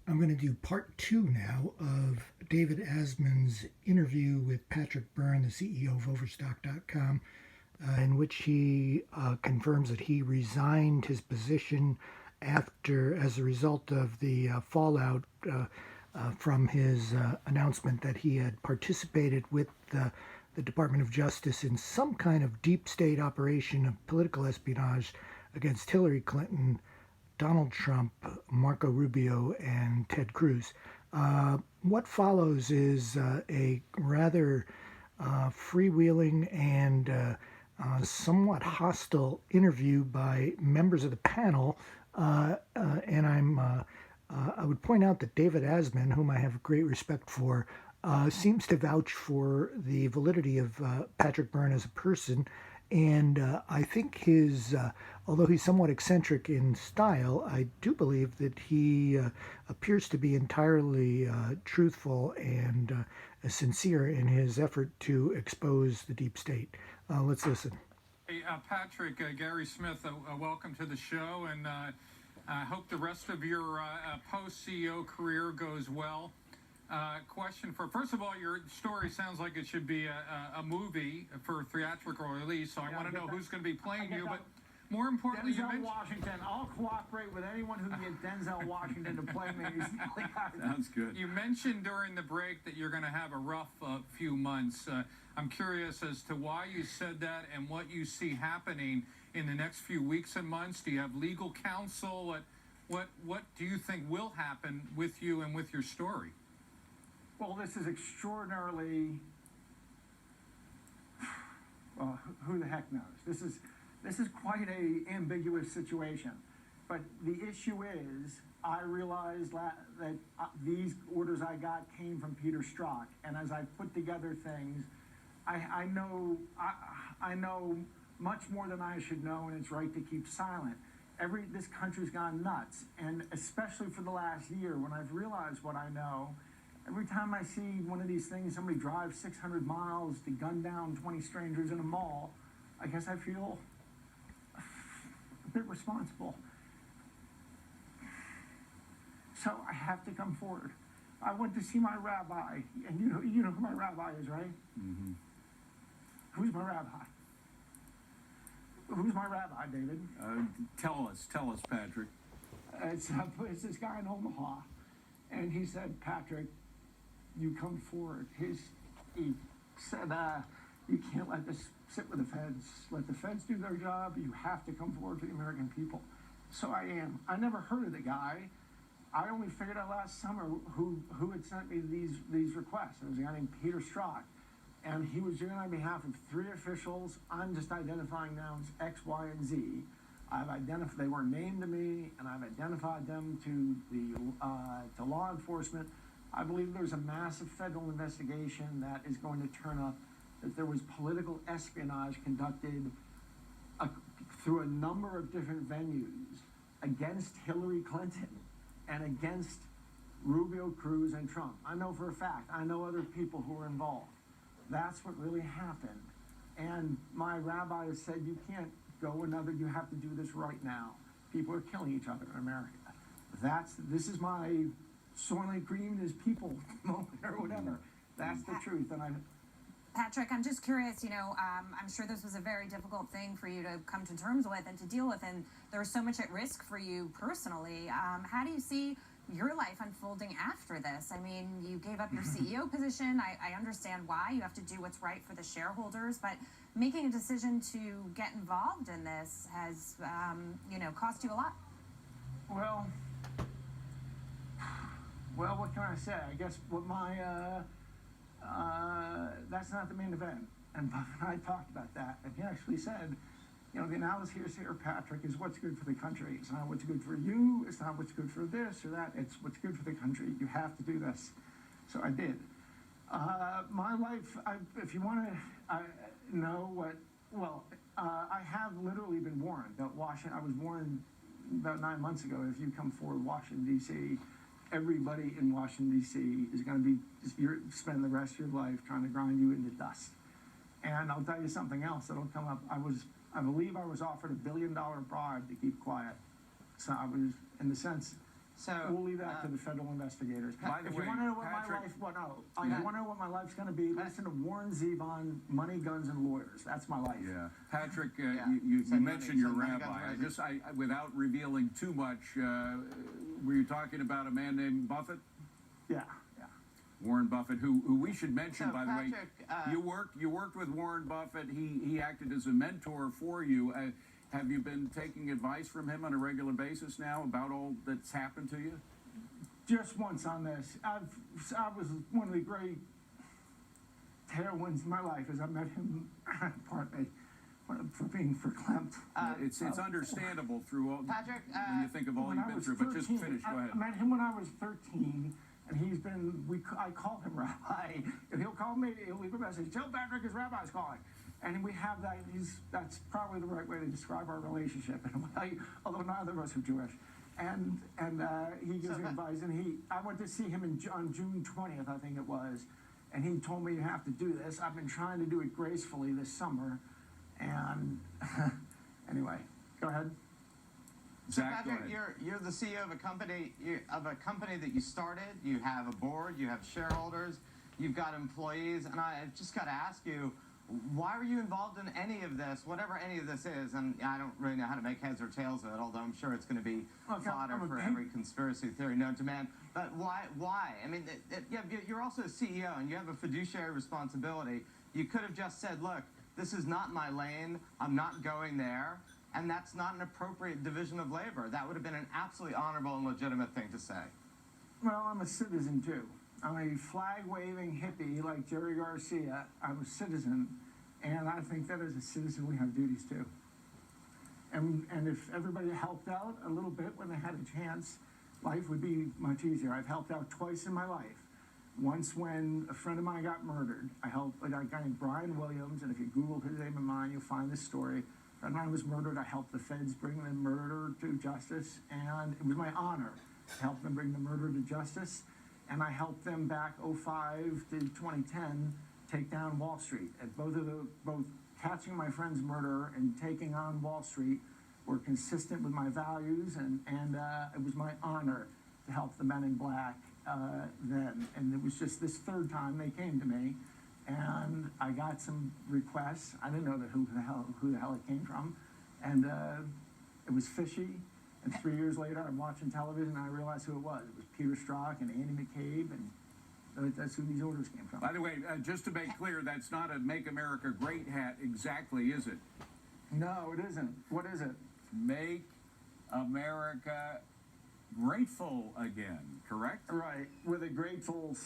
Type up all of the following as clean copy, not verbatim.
I'm going to do part two now of David Asman's interview with Patrick Byrne, the CEO of Overstock.com, in which he confirms that he resigned his position as a result of the fallout from his announcement that he had participated with the Department of Justice in some kind of deep state operation of political espionage against Hillary Clinton, Donald Trump, Marco Rubio, and Ted Cruz. What follows is a rather freewheeling and somewhat hostile interview by members of the panel, and I would point out that David Asman, whom I have great respect for, seems to vouch for the validity of Patrick Byrne as a person. And I think although he's somewhat eccentric in style, I do believe that he appears to be entirely truthful and sincere in his effort to expose the deep state. Let's listen. Hey, Patrick, Gary Smith, welcome to the show, and I hope the rest of your post-CEO career goes well. Question first of all, your story sounds like it should be a movie for theatrical release, so I want to know who's going to be playing you, but more importantly, Denzel Washington. I'll cooperate with anyone who can get Denzel Washington to play me. Sounds good. You mentioned during the break that you're going to have a rough few months. I'm curious as to why you said that and what you see happening in the next few weeks and months. Do you have legal counsel? What do you think will happen with you and with your story? Well, this is extraordinarily. Well, who the heck knows? This is quite a ambiguous situation. But the issue is, I realized that these orders I got came from Peter Strzok, and as I put together things, I know much more than I should know, and it's right to keep silent. This country's gone nuts, and especially for the last year, when I've realized what I know. Every time I see one of these things, somebody drives 600 miles to gun down 20 strangers in a mall, I guess I feel a bit responsible. So I have to come forward. I went to see my rabbi, and you know who my rabbi is, right? Mm-hmm. Who's my rabbi? Who's my rabbi, David? Tell us, Patrick. It's this guy in Omaha, and he said, Patrick, you come forward. He said, you can't let this sit with the feds. Let the feds do their job. You have to come forward to the American people. So I am. I never heard of the guy. I only figured out last summer who had sent me these requests. It was a guy named Peter Strzok. And he was doing it on behalf of 3 officials. I'm just identifying nouns X, Y, and Z. They were named to me, and I've identified them to law enforcement. I believe there's a massive federal investigation that is going to turn up that there was political espionage conducted through a number of different venues against Hillary Clinton and against Rubio, Cruz, and Trump. I know for a fact. I know other people who were involved. That's what really happened. And my rabbi has said, you can't go another, you have to do this right now. People are killing each other in America. This is my Soylent Green is people moment or whatever. That's the truth. And Patrick, I'm just curious, I'm sure this was a very difficult thing for you to come to terms with and to deal with, and there was so much at risk for you personally. How do you see your life unfolding after this? I mean, you gave up your CEO position. I understand why. You have to do what's right for the shareholders, but making a decision to get involved in this has, cost you a lot. Well, what can I say? I guess that's not the main event. And Buff and I talked about that. And he actually said, the analysis here, Patrick, is what's good for the country. It's not what's good for you. It's not what's good for this or that. It's what's good for the country. You have to do this. So I did. My life, if you want to know I have literally been warned that I was warned about 9 months ago, if you come forward Washington, D.C., everybody in Washington, D.C. is going to be spend the rest of your life trying to grind you into dust. And I'll tell you something else that'll come up. I believe I was offered $1 billion bribe to keep quiet. So I was, in the sense, So We'll leave that to the federal investigators. By the If way, you want to know what Patrick- my life, you want to know what my life's going to be, listen to Warren Zevon, Money, Guns, and Lawyers. That's my life. Yeah, Patrick, Yeah. you Send mentioned money, your send money, rabbi. guns, Without revealing too much, were you talking about a man named Buffett? Yeah. Warren Buffett, who we should mention, So, by the way, Patrick, you worked with Warren Buffett. He acted as a mentor for you. Have you been taking advice from him on a regular basis now about all that's happened to you? Just once on this. I was one of the great tailwinds in my life as I met him, pardon me, for being verklempt. It's understandable through all Patrick, when you think of all When you've I been was through. But just 13, finish. Go ahead. I met him when I was 13, and I call him Rabbi. If he'll call me, he'll leave a message. Tell Patrick his rabbi's calling. And we have that. That's probably the right way to describe our relationship in a way, although neither of us are Jewish. And he gives me advice. And I went to see him on June 20th, I think it was. And he told me, you have to do this. I've been trying to do it gracefully this summer. And anyway, go ahead. Zach, go Patrick, ahead. you're the CEO of a company that you started. You have a board. You have shareholders. You've got employees. And I've just got to ask you, why were you involved in any of this, whatever any of this is? And I don't really know how to make heads or tails of it, although I'm sure it's going to be fodder for every conspiracy theory known to man. But why? I mean, you're also a CEO, and you have a fiduciary responsibility. You could have just said, look, this is not my lane. I'm not going there. And that's not an appropriate division of labor. That would have been an absolutely honorable and legitimate thing to say. Well, I'm a citizen too. I'm a flag-waving hippie like Jerry Garcia. I'm a citizen, and I think that as a citizen we have duties too. And if everybody helped out a little bit when they had a chance, life would be much easier. I've helped out twice in my life. Once when a friend of mine got murdered. I helped a guy named Brian Williams, and if you Google his name and mine, you'll find this story. A friend of mine was murdered. I helped the feds bring the murderer to justice, and it was my honor to help them bring the murderer to justice. And I helped them back 2005 to 2010 take down Wall Street. And both catching my friend's murderer and taking on Wall Street were consistent with my values, and it was my honor to help the men in black then. And it was just this third time they came to me, and I got some requests. I didn't know who the hell it came from, and it was fishy. And 3 years later, I'm watching television, and I realized who it was. It was Peter Strzok and Andy McCabe, and that's who these orders came from. By the way, just to make clear, that's not a Make America Great hat exactly, is it? No, it isn't. What is it? Make America Grateful Again, correct? Right, with a Grateful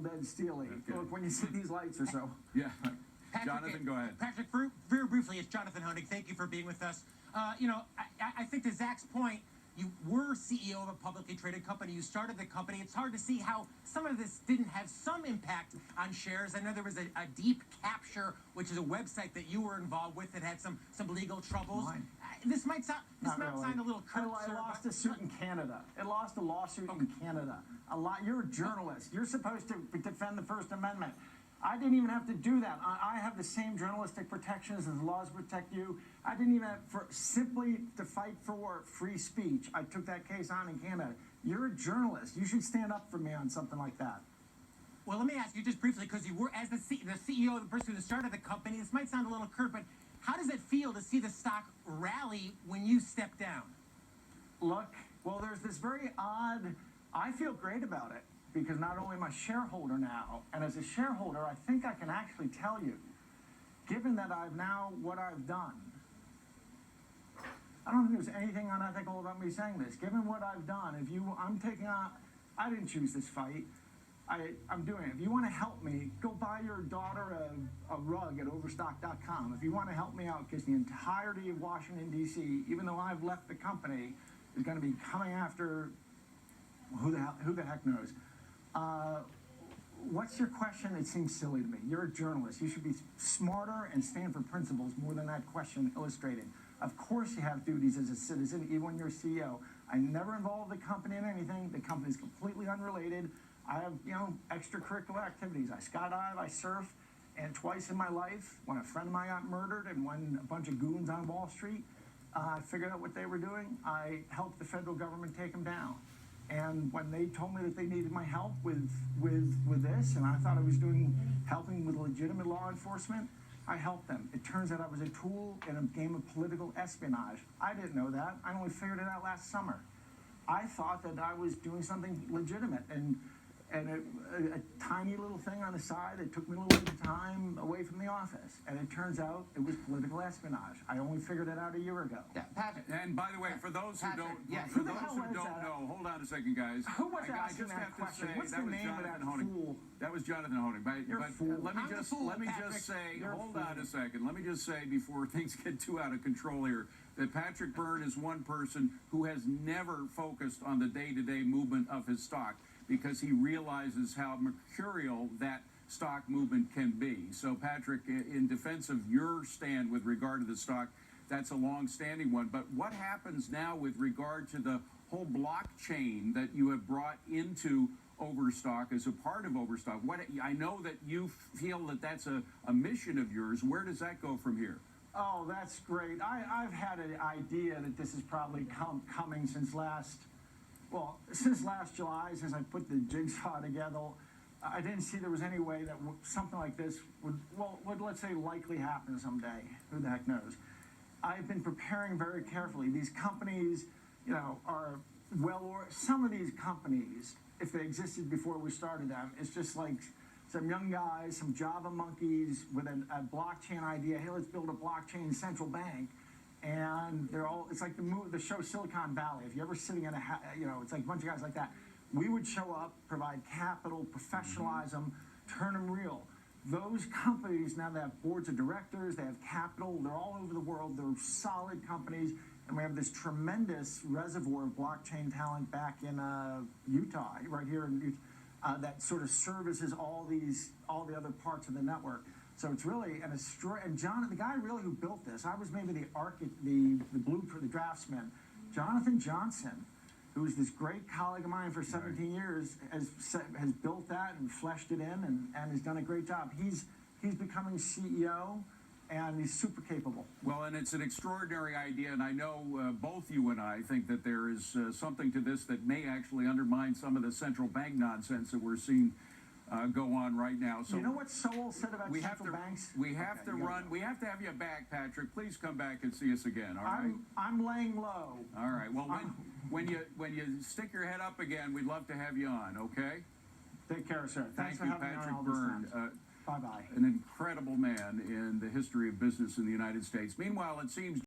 Dead steely. Okay. Look, when you see these lights or so. Yeah. Patrick, Jonathan, go ahead. Patrick, very briefly, it's Jonathan Honig. Thank you for being with us. I think to Zach's point, you were CEO of a publicly traded company. You started the company. It's hard to see how some of this didn't have some impact on shares. I know there was a Deep Capture, which is a website that you were involved with that had some legal troubles. Mine. This might sound Really. a little curt, I sir, lost but- a suit in Canada. It lost a lawsuit in Canada. You're a journalist. You're supposed to defend the First Amendment. I didn't even have to do that. I have the same journalistic protections as laws protect you. I didn't even have simply to fight for free speech. I took that case on in Canada. You're a journalist. You should stand up for me on something like that. Well, let me ask you just briefly, because you were, as the CEO, the person who started the company, this might sound a little curt, but how does it feel to see the stock rally when you step down? Look, well, there's this very odd, I feel great about it, because not only am I a shareholder now, and as a shareholder, I think I can actually tell you, given that what I've done, I don't think there's anything unethical about me saying this. Given what I've done, I didn't choose this fight. I'm doing it. If you want to help me, go buy your daughter a rug at Overstock.com. If you want to help me out, because the entirety of Washington, D.C., even though I've left the company, is going to be coming after who the heck knows. What's your question? It seems silly to me. You're a journalist. You should be smarter and stand for principles more than that question illustrated. Of course you have duties as a citizen, even when you're a CEO. I never involved the company in anything. The company's completely unrelated. I have, extracurricular activities. I skydive, I surf, and twice in my life, when a friend of mine got murdered and when a bunch of goons on Wall Street, I figured out what they were doing. I helped the federal government take them down. And when they told me that they needed my help with this, and I thought I was helping with legitimate law enforcement, I helped them. It turns out I was a tool in a game of political espionage. I didn't know that. I only figured it out last summer. I thought that I was doing something legitimate, and a tiny little thing on the side that took me a little bit of time away from the office. And it turns out it was political espionage. I only figured it out a year ago. Yeah, Patrick. And by the way, for those who Patrick, don't, yeah, for who the those hell who was don't that? know, hold on a second, guys. Who was I asking just that have to question? say What's that the was name of Jonathan that Honig. fool? That was Jonathan Honig. You're a fool. Let me I'm the just fool, let me Patrick. just say, You're a hold fool. on a second. Let me just say before things get too out of control here, that Patrick Byrne is one person who has never focused on the day-to-day movement of his stock, because he realizes how mercurial that stock movement can be. So, Patrick, in defense of your stand with regard to the stock, that's a long-standing one. But what happens now with regard to the whole blockchain that you have brought into Overstock as a part of Overstock? I know that you feel that that's a mission of yours. Where does that go from here? Oh, that's great. I've had an idea that this is probably coming since last July, since I put the jigsaw together. I didn't see there was any way that something like this would let's say, likely happen someday. Who the heck knows? I've been preparing very carefully. These companies, are some of these companies, if they existed before we started them, it's just like some young guys, some Java monkeys with a blockchain idea. Hey, let's build a blockchain central bank. And it's like the show Silicon Valley. If you're ever sitting in it's like a bunch of guys like that. We would show up, provide capital, professionalize them, turn them real. Those companies, now they have boards of directors, they have capital, they're all over the world, they're solid companies, and we have this tremendous reservoir of blockchain talent back in Utah, right here in Utah, that sort of services all the other parts of the network. So it's really and John, the guy really who built this, I was maybe the blueprint, the draftsman. Jonathan Johnson, who is this great colleague of mine for 17 years, has built that and fleshed it in and has done a great job. He's becoming CEO, and he's super capable. Well, and it's an extraordinary idea, and I know both you and I think that there is something to this that may actually undermine some of the central bank nonsense that we're seeing go on right now. So you know what Sowell said about central banks? We have to run. We have to have you back, Patrick. Please come back and see us again. All right. I'm laying low. All right. Well, when you stick your head up again, we'd love to have you on. Okay. Take care, sir. Thanks for you, having me on Patrick all this Byrne. time. Bye-bye. An incredible man in the history of business in the United States. Meanwhile, it seems